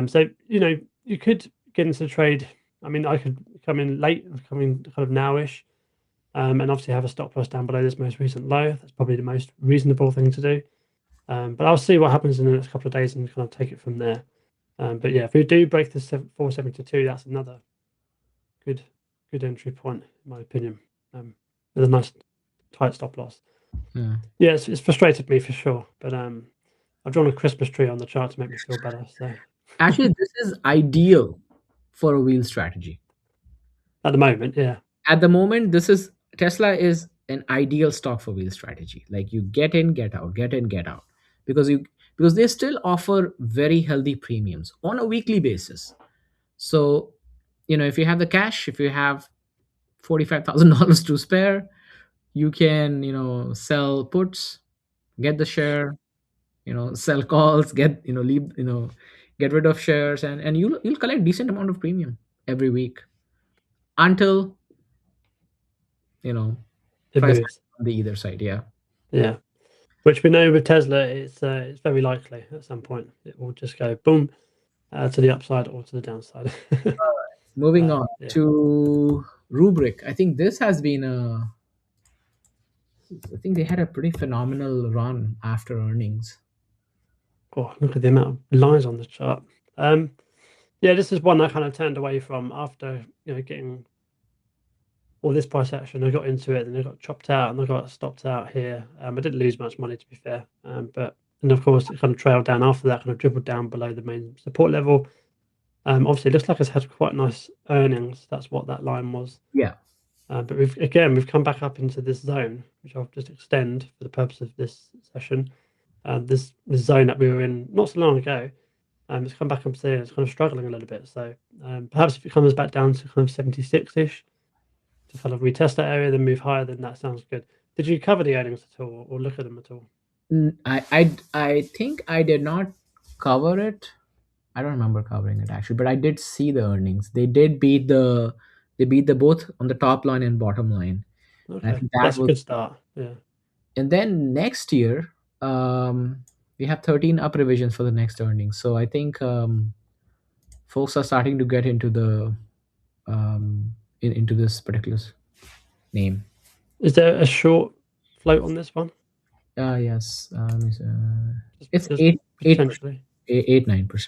So you could get into the trade. I mean, I could come in late, come in kind of nowish, and obviously have a stop loss down below this most recent low. That's probably the most reasonable thing to do. But I'll see what happens in the next couple of days and kind of take it from there. But yeah, if we do break this 472, that's another good entry point, in my opinion. With a nice tight stop loss. Yeah, it's frustrated me for sure. But I've drawn a Christmas tree on the chart to make me feel better. So Actually, this is ideal for a wheel strategy. At the moment, yeah. At the moment, Tesla is an ideal stock for wheel strategy. Like you get in, get out, get in, get out, because they still offer very healthy premiums on a weekly basis. So, if you have the cash, if you have $45,000 to spare, you can sell puts, get the share, sell calls, get leave, get rid of shares, and you'll collect decent amount of premium every week until It price moves. on the either side. Yeah. Which we know with Tesla, it's very likely at some point it will just go boom to the upside or to the downside. Moving on to Rubric. I think this has been I think they had a pretty phenomenal run after earnings. Oh, look at the amount of lines on the chart. Yeah, this is one I kind of turned away from after getting all this price action. I got into it, and I got chopped out, and I got stopped out here. I didn't lose much money, to be fair, and of course it kind of trailed down after that, kind of dribbled down below the main support level. Obviously, it looks like it's had quite nice earnings. That's what that line was. Yeah. But we've come back up into this zone, which I'll just extend for the purpose of this session. This zone that we were in not so long ago, it's come back up there. It's kind of struggling a little bit. So perhaps if it comes back down to kind of 76-ish to kind of retest that area, then move higher, then that sounds good. Did you cover the earnings at all or look at them at all? I think I did not cover it. I don't remember covering it actually, but I did see the earnings. They beat the both on the top line and bottom line. Okay, that's a good start. Yeah. And then next year, we have 13 up revisions for the next earnings. So I think folks are starting to get into the into this particular name. Is there a short float on this one? Yes. It's Just 8-9%.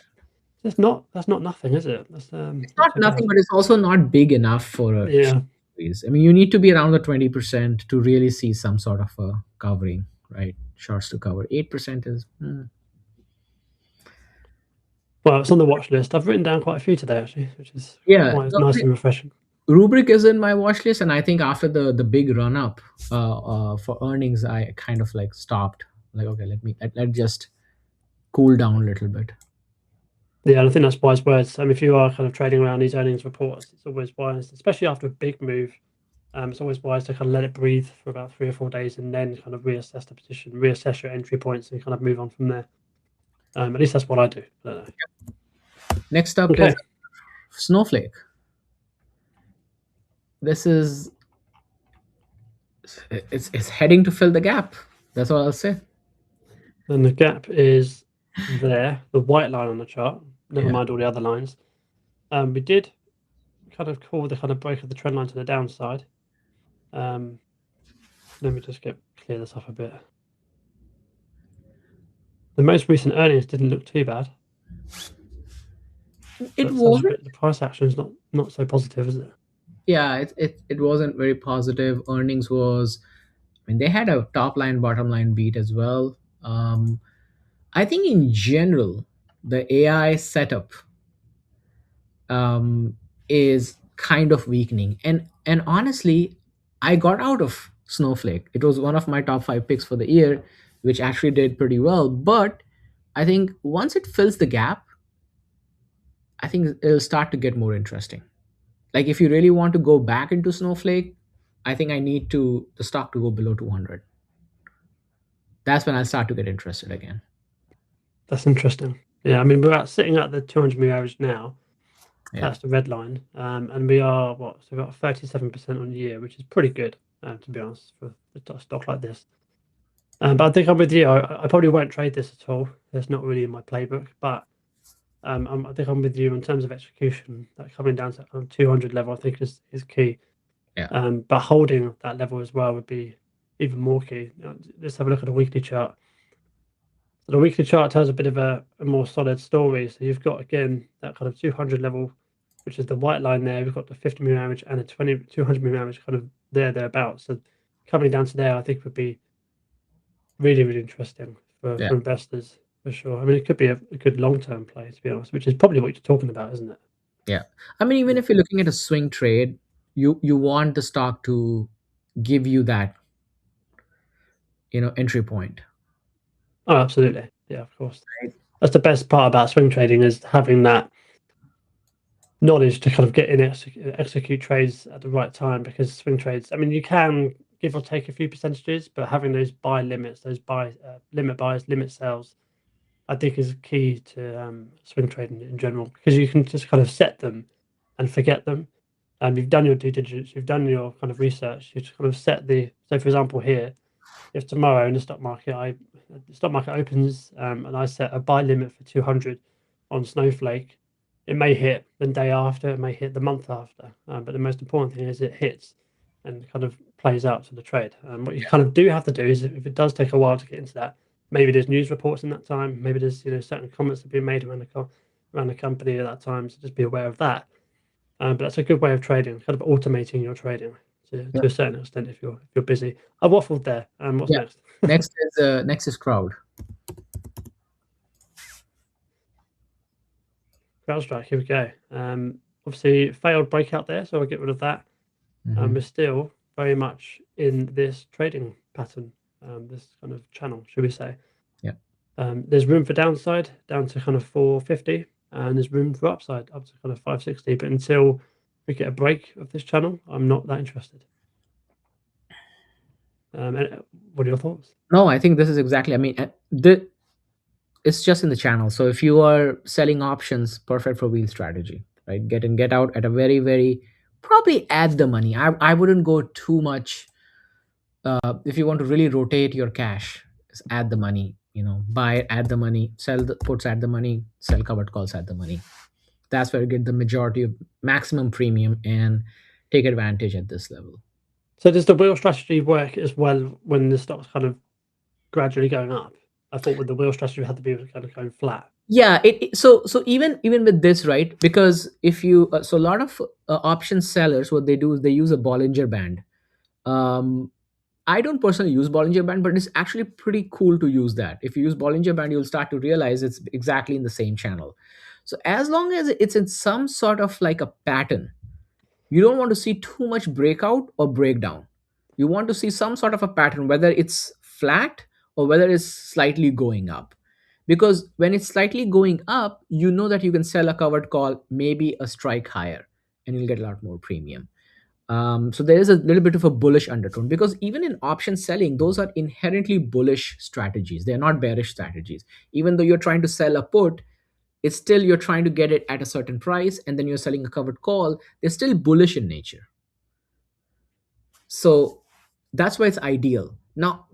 That's not nothing, is it? It's not nothing, but it's also not big enough for a yeah. I mean, you need to be around the 20% to really see some sort of a covering, right? Shorts to cover. 8% is. Well, it's on the watch list. I've written down quite a few today, actually, which is why it's nice and refreshing. Rubric is in my watch list, and I think after the big run up for earnings, I kind of like stopped Like, okay, let just cool down a little bit. Yeah, and I think that's wise words. If you are kind of trading around these earnings reports, it's always wise, especially after a big move. It's always wise to kind of let it breathe for about 3 or 4 days and then kind of reassess the position, reassess your entry points, and kind of move on from there. At least that's what I do. I don't know. Next up is Okay, Snowflake. This is it's heading to fill the gap. That's all I'll say. and the gap is there, the white line on the chart. Never Yeah. mind all the other lines. We did kind of call the kind of break of the trend line to the downside. Let me just clear this up a bit. The most recent earnings didn't look too bad. It But such a wasn't. bit, the price action is not so positive, is it? Yeah, it wasn't very positive. Earnings was, I mean, they had a top line, bottom line beat as well. I think in general, the AI setup is kind of weakening. And honestly, I got out of Snowflake. It was one of my top 5 picks for the year, which actually did pretty well. But I think once it fills the gap, I think it'll start to get more interesting. Like if you really want to go back into Snowflake, I think I need to the stock to go below 200. That's when I'll start to get interested again. That's interesting. Yeah, we're sitting at the 200 moving average now. Yeah. That's the red line, and we are what? So we've got 37% on the year, which is pretty good, to be honest, for a stock like this. But I think I'm with you. I probably won't trade this at all. It's not really in my playbook, but I think I'm with you in terms of execution. That coming down to that kind of 200 level, I think is key. Yeah. But holding that level as well would be even more key. Let's have a look at a weekly chart. So the weekly chart tells a bit of a more solid story. So you've got again that kind of 200 level, which is the white line there. We've got the 50 moving average and a 200 moving average kind of thereabouts. So coming down to there, I think would be really, really interesting Yeah. for investors for sure. It could be a good long term play, to be honest, which is probably what you're talking about, isn't it? Yeah. I mean, even if you're looking at a swing trade, you want the stock to give you that, entry point. Oh, absolutely. Yeah, of course. Right. That's the best part about swing trading is having that knowledge to kind of get in execute trades at the right time, because swing trades, you can give or take a few percentages, but having those buy limits, those limit buys, limit sells, I think is key to swing trading in general, because you can just kind of set them and forget them. You've done your due diligence, you've done your kind of research, you just kind of set so for example here, if tomorrow in the stock market opens, and I set a buy limit for 200 on Snowflake, it may hit the day after, it may hit the month after, but the most important thing is it hits and kind of plays out to the trade. What you kind of do have to do is, if it does take a while to get into that, maybe there's news reports in that time, maybe there's certain comments that have been made around the company at that time, so just be aware of that. But that's a good way of trading, kind of automating your trading to a certain extent if you're busy. I waffled there. What's Yeah. next? Next is crowd. CrowdStrike. Here we go. Obviously failed breakout there, so I'll get rid of that. Mhm. We're still very much in this trading pattern, this kind of channel, should we say? Yeah. There's room for downside down to kind of 450, and there's room for upside up to kind of 560. But until we get a break of this channel, I'm not that interested. What are your thoughts? No, I think this is exactly. I mean, it's just in the channel. So if you are selling options, perfect for wheel strategy, right? Get in, get out at a very, very probably at the money. I wouldn't go too much. If you want to really rotate your cash, is at the money. Buy at the money, sell the puts at the money, sell covered calls at the money. That's where you get the majority of maximum premium and take advantage at this level. So does the wheel strategy work as well when the stock's kind of gradually going up? I thought with the wheel strategy, we had to be kind of going flat. Yeah, so even with this, right? Because if you so a lot of option sellers, what they do is they use a Bollinger Band. um I don't personally use Bollinger Band, but it's actually pretty cool to use that. If you use Bollinger Band, you'll start to realize it's exactly in the same channel. So as long as it's in some sort of like a pattern, you don't want to see too much breakout or breakdown. You want to see some sort of a pattern, whether it's flat or whether it's slightly going up. Because when it's slightly going up, you know that you can sell a covered call, maybe a strike higher, and you'll get a lot more premium. So there is a little bit of a bullish undertone, because even in option selling, those are inherently bullish strategies. They're not bearish strategies. Even though you're trying to sell a put, it's still you're trying to get it at a certain price, and then you're selling a covered call. They're still bullish in nature. So that's why it's ideal. Now,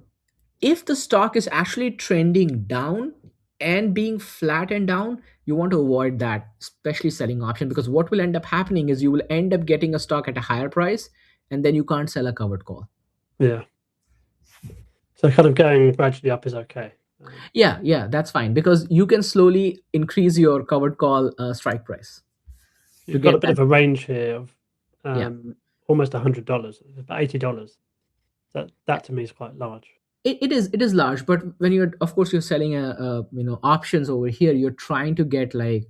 if the stock is actually trending down and being flat and down, you want to avoid that, especially selling option, because what will end up happening is you will end up getting a stock at a higher price, and then you can't sell a covered call. Yeah. So kind of going gradually up is okay. Yeah, that's fine, because you can slowly increase your covered call strike price to You've got a get bit that. of a range here of Yeah, almost $100, about $80. That to me is quite large. it is large, but when you're, of course, you're selling options over here, you're trying to get like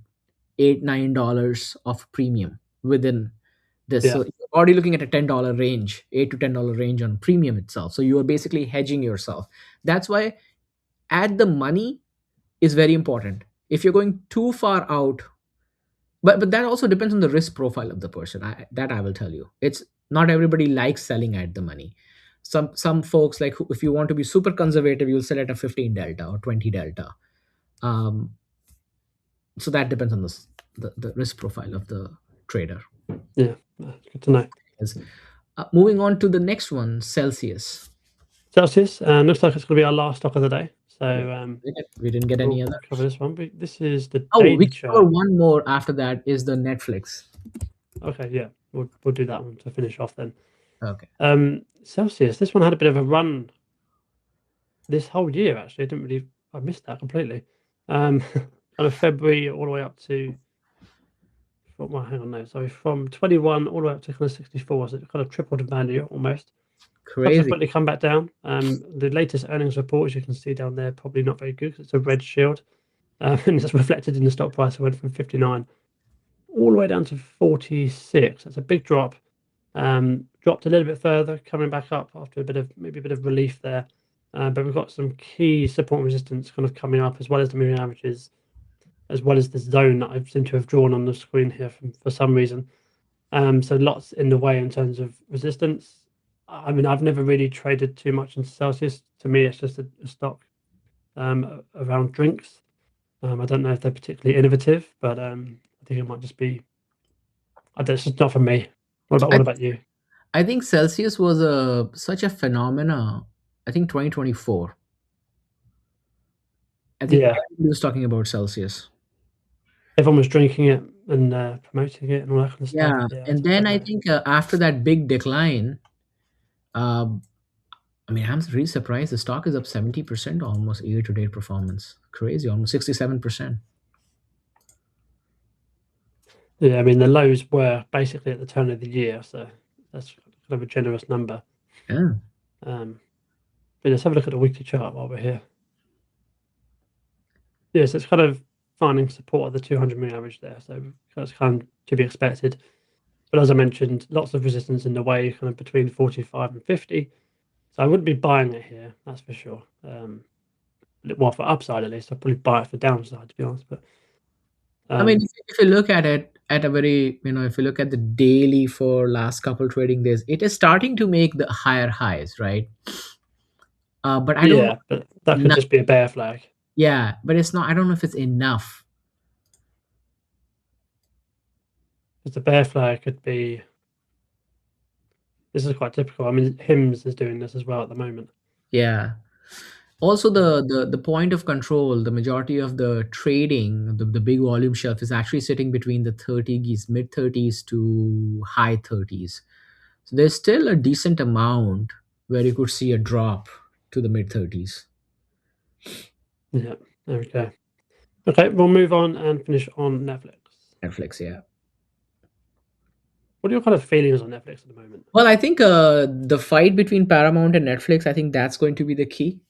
$8-9 of premium within this. Yeah. So you're already looking at a $10 range, $8 to $10 range on premium itself. So you are basically hedging yourself. That's why at the money is very important. If you're going too far out, but that also depends on the risk profile of the person. That I will tell you. It's not everybody likes selling at the money. Some folks, like, if you want to be super conservative, you'll sell at a 15 delta or 20 delta. Um, so that depends on the risk profile of the trader. Yeah. That's good to know. Yes. Moving on to the next one, Celsius. Celsius, looks like it's going to be our last stock of the day. So We didn't get any we'll other. cover this one. But this is the Oh, we daily can cover chart. one more after that, is the Netflix. Okay, yeah, we'll do that one to finish off then. Okay. Celsius, this one had a bit of a run this whole year, actually. I missed that completely. Kind of February all the way up to, well, hang on, no, sorry, from 21 all the way up to kind of 64, so it kind of tripled in value almost. Crazy. Subsequently come back down. The latest earnings report, as you can see down there, probably not very good. It's a red shield, and it's reflected in the stock price. It went from 59 all the way down to 46. That's a big drop. Dropped a little bit further, coming back up after maybe a bit of relief there. But we've got some key support and resistance kind of coming up, as well as the moving averages, as well as the zone that I seem to have drawn on the screen here for some reason. So lots in the way in terms of resistance. I mean, I've never really traded too much into Celsius. To me, it's just a stock around drinks. I don't know if they're particularly innovative, but I think it might just be. It's just not for me. What about you? I think Celsius was such a phenomena. I think 2024. I think Yeah, everybody was talking about Celsius. everyone was drinking it and promoting it and all that kind of stuff. Yeah, Yeah, and then I think after that big decline, um, I mean, I'm really surprised. The stock is up 70% almost year-to-date performance. Crazy, almost 67%. yeah. I mean, the lows were basically at the turn of the year, so that's kind of a generous number. Yeah. But let's have a look at the weekly chart while we're here. Yes, it's kind of finding support at the 200 moving average there, so that's kind of to be expected. But as I mentioned, lots of resistance in the way, kind of between 45 and 50. So I wouldn't be buying it here, that's for sure. Well, for upside at least, I'd probably buy it for downside, to be honest. But I mean, if you look at it at a very, if you look at the daily for last couple trading days, it is starting to make the higher highs, right? But I don't know. yeah, but that could just be a bear flag. Yeah, but it's not. I don't know if it's enough. Because the bear flag could be. This is quite typical. I mean, HIMS is doing this as well at the moment. Yeah. Also, the point of control, the majority of the trading, the big volume shelf is actually sitting between the 30s, mid 30s to high 30s. So there's still a decent amount where you could see a drop to the mid 30s. Yeah, there we go. Okay, we'll move on and finish on Netflix. Netflix, yeah. What are your kind of feelings on Netflix at the moment? Well, I think the fight between Paramount and Netflix, I think that's going to be the key.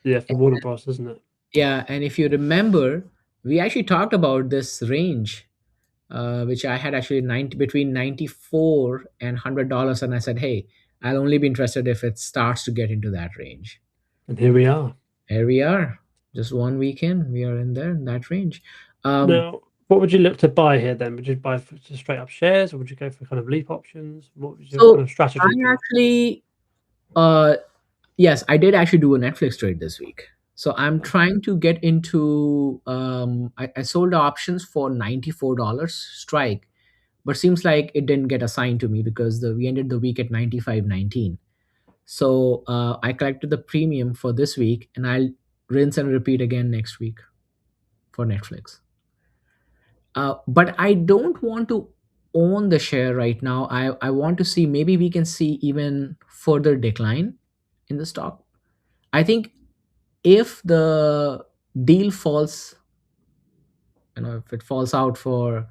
Yeah, for Warner Bros, isn't it? Yeah, and if you remember, we actually talked about this range, which I had actually between $94 and $100, and I said, hey, I'll only be interested if it starts to get into that range. And here we are. Here we are. Just one weekend, we are in there in that range. Now, what would you look to buy here then? Would you buy for just straight up shares, or would you go for kind of leap options? What would your kind So of I strategy be? actually, uh, yes, I did actually do a Netflix trade this week. So I'm Okay. trying to get into. I sold options for $94 strike, but seems like it didn't get assigned to me because we ended the week at 95.19. So I collected the premium for this week, and I'll rinse and repeat again next week for Netflix. But I don't want to own the share right now. I want to see, maybe we can see even further decline in the stock. I think if the deal falls, if it falls out for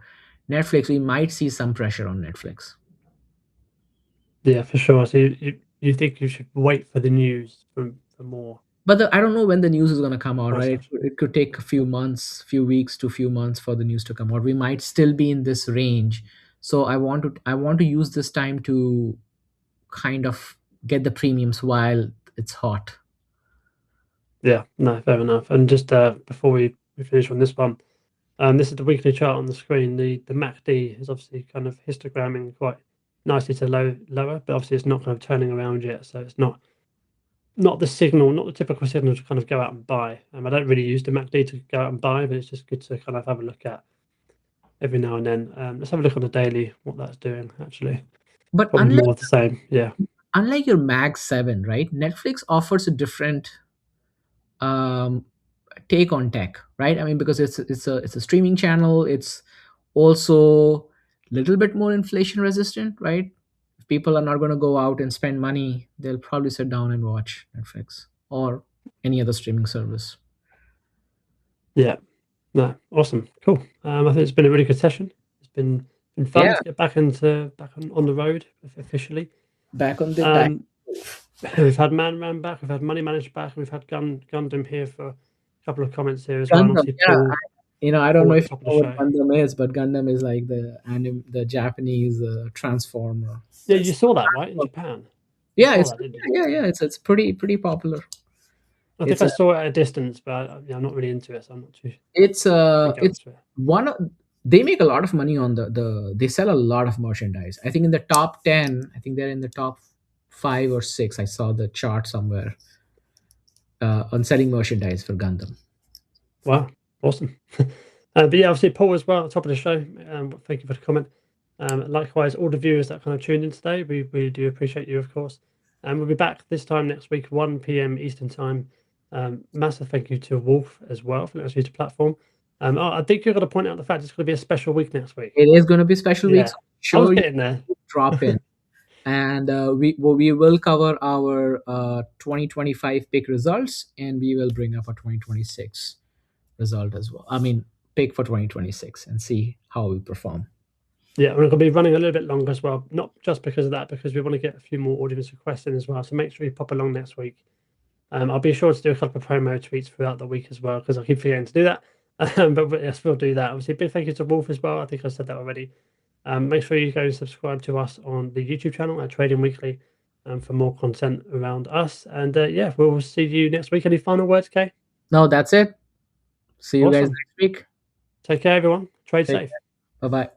Netflix, we might see some pressure on Netflix. Yeah, for sure. So you think you should wait for the news for more But I don't know when the news is going to come out, more right? stuff? It could take a few months, few weeks to few months for the news to come out. We might still be in this range. So I want to use this time to kind of get the premiums while it's hot. Yeah, no, fair enough. And just before we finish on this one, this is the weekly chart on the screen. The MACD is obviously kind of histogramming quite nicely to lower, but obviously it's not kind of turning around yet. So it's not the signal, not the typical signal to kind of go out and buy. I don't really use the MACD to go out and buy, but it's just good to kind of have a look at every now and then. Let's have a look on the daily, what that's doing actually. But Probably more of the same. Yeah. unlike your Mag 7, right? Netflix offers a different um, take on tech, right? I mean, because it's a streaming channel. It's also a little bit more inflation resistant, right? If people are not going to go out and spend money, they'll probably sit down and watch Netflix or any other streaming service. Yeah. No, awesome. Cool. I think it's been a really good session. It's been fun Yeah, to get back on the road officially. back on the back. Um, we've had Man Ran back, we've had Money Managed back, we've had Gundam here for a couple of comments here as well, and Gundam, obviously yeah. I don't Paul know at if the top of you the know what show. Gundam is, but Gundam is like the Japanese transformer. Yeah, you saw that, right, in Japan? You Yeah, saw it's that, didn't you? yeah. It's pretty popular. I think It's I a saw it at a distance, but yeah, I'm not really into it, so I'm not too didn't go it's into it. one of, they make a lot of money on they sell a lot of merchandise. I think in the top 10, I think they're in the top 5 or 6. I saw the chart somewhere on selling merchandise for Gundam. Wow, awesome. But yeah, obviously Paul as well at the top of the show. Thank you for the comment. Likewise, all the viewers that kind of tuned in today, we really do appreciate you, of course. And we'll be back this time next week, 1 p.m. Eastern time. Massive thank you to Wolf as well for letting us use the platform. I think you've got to point out the fact it's going to be a special week next week. It is going to be special weeks. Yeah, I was Sure, you getting there. drop in, and we will cover our 2025 pick results, and we will bring up our 2026 result as well. I mean, pick for 2026 and see how we perform. Yeah, we're going to be running a little bit longer as well. Not just because of that, because we want to get a few more audience requests in as well. So make sure you pop along next week. I'll be sure to do a couple of promo tweets throughout the week as well, because I keep forgetting to do that. But yes, we'll do that. Obviously, big thank you to Wolf as well. I think I said that already. Make sure you go and subscribe to us on the YouTube channel at Trading Weekly for more content around us. And yeah, we'll see you next week. Any final words, Kay? No, that's it. See you guys Awesome. next week. Take care, everyone. Trade Take safe. care. Bye bye.